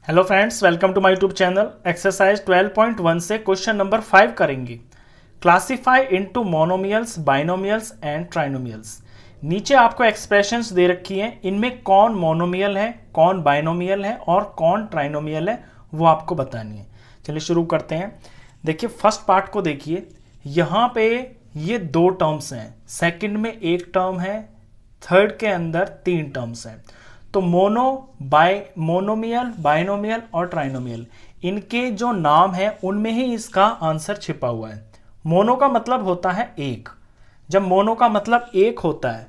Hello friends, welcome to my YouTube channel. Exercise 12.1 से question number 5 करेंगे। Classify into monomials, binomials and trinomials. नीचे आपको expressions दे रखी हैं, इनमें कौन मोनोमियल है, कौन बाइनोमियल है और कौन ट्राइनोमियल है, वो आपको बतानी है। चलिए शुरू करते हैं। देखिए फर्स्ट पार्ट को देखिए, यहाँ पे ये दो टर्म्स हैं, सेकंड में एक टर्म है, थर्ड के अंदर तीन टर्म्स हैं। तो मोनोमियल, बाइनोमियल और ट्राइनोमियल, इनके जो नाम है उनमें ही इसका आंसर छिपा हुआ है। मोनो का मतलब होता है एक। जब मोनो का मतलब एक होता है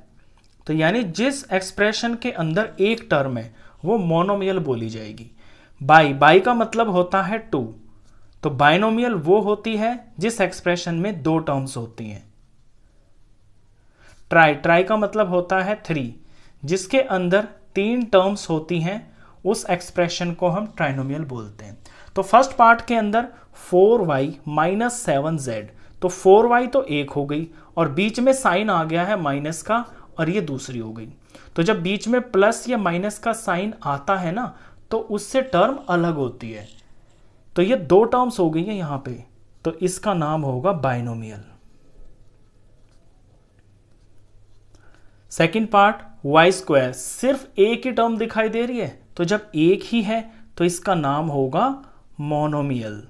तो यानी जिस एक्सप्रेशन के अंदर एक टर्म है वो मोनोमियल बोली जाएगी। बाई का मतलब होता है टू, तो बाइनोमियल वो होती है जिस एक्सप्रेशन में दो टर्म्स होती हैं। ट्राई का मतलब होता है थ्री, जिसके अंदर तीन टर्म्स होती हैं, उस एक्सप्रेशन को हम ट्राइनोमियल बोलते हैं। तो फर्स्ट पार्ट के अंदर 4y माइनस 7z, तो 4y तो एक हो गई और बीच में साइन आ गया है माइनस का और ये दूसरी हो गई। तो जब बीच में प्लस या माइनस का साइन आता है ना तो उससे टर्म अलग होती है। तो ये दो टर्म्स हो गई है यहां पे, तो इसका नाम होगा binomial. Second part Y square, सिर्फ एक ही टर्म दिखाई दे रही है, तो जब एक ही है तो इसका नाम होगा मोनोमियल।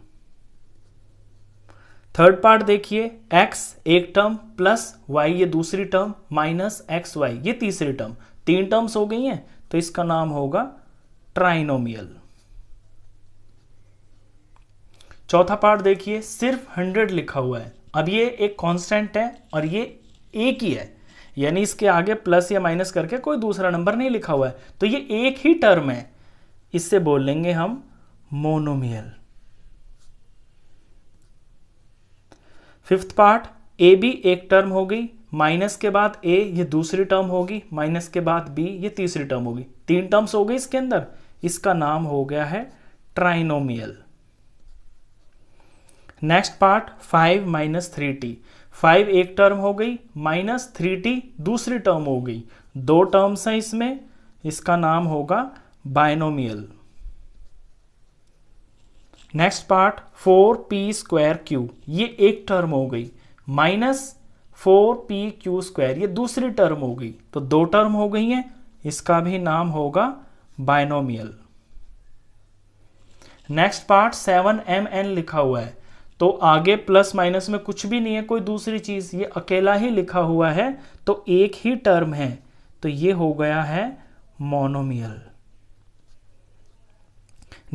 थर्ड पार्ट देखिए, x एक टर्म प्लस y ये दूसरी टर्म माइनस एक्स वाई ये तीसरी टर्म, तीन टर्म्स हो गई हैं, तो इसका नाम होगा ट्राइनोमियल। चौथा पार्ट देखिए, सिर्फ 100 लिखा हुआ है। अब ये एक कांस्टेंट है और ये एक ही है, यानी इसके आगे प्लस या माइनस करके कोई दूसरा नंबर नहीं लिखा हुआ है, तो ये एक ही टर्म है, इससे बोलेंगे हम monomial. Fifth part, A B एक टर्म हो गई, माइनस के बाद ए ये दूसरी टर्म होगी, माइनस के बाद बी ये तीसरी टर्म होगी, तीन टर्म्स हो गई इसके अंदर, इसका नाम हो गया है trinomial. Next part 5 minus 3t, 5 एक टर्म हो गई माइनस 3t दूसरी टर्म हो गई, दो टर्म्स हैं इसमें, इसका नाम होगा binomial. Next part 4p square Q, ये एक टर्म हो गई माइनस 4p क्यू स्क्वायर ये दूसरी टर्म हो गई, तो दो टर्म हो गई हैं, इसका भी नाम होगा बाइनोमियल। नेक्स्ट पार्ट 7mn लिखा हुआ है, तो आगे प्लस माइनस में कुछ भी नहीं है, कोई दूसरी चीज, ये अकेला ही लिखा हुआ है, तो एक ही टर्म है, तो ये हो गया है monomial.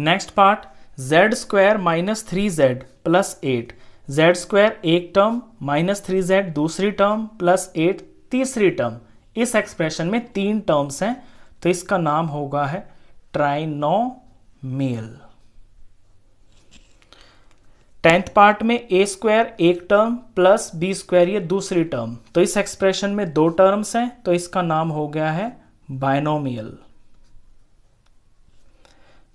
Next part z square minus 3z plus 8, z square एक टर्म माइनस 3z दूसरी टर्म प्लस 8 तीसरी टर्म, इस एक्सप्रेशन में तीन टर्म्स हैं, तो इसका नाम होगा है ट्राइनोमियल। 10th पार्ट में ए स्क्वायर एक टर्म प्लस बी स्क्वायर ये दूसरी टर्म, तो इस एक्सप्रेशन में दो टर्म्स हैं, तो इसका नाम हो गया है binomial.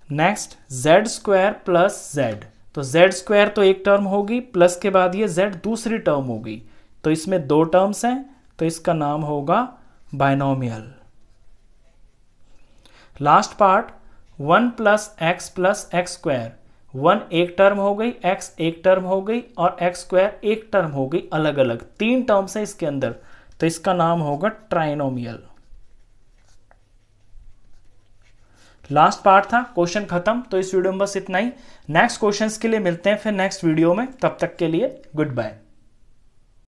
Next Z square plus Z, तो जेड स्क्वायर तो एक टर्म होगी प्लस के बाद ये जेड दूसरी टर्म होगी, तो इसमें दो टर्म्स हैं, तो इसका नाम होगा binomial. Last part 1 plus x square, 1 एक टर्म हो गई, x एक टर्म हो गई और x स्क्वायर एक टर्म हो गई, अलग अलग तीन टर्म्स है इसके अंदर, तो इसका नाम होगा ट्राइनोमियल। लास्ट पार्ट था, क्वेश्चन खत्म। तो इस वीडियो में बस इतना ही। नेक्स्ट क्वेश्चंस के लिए मिलते हैं फिर नेक्स्ट वीडियो में, तब तक के लिए गुड बाय।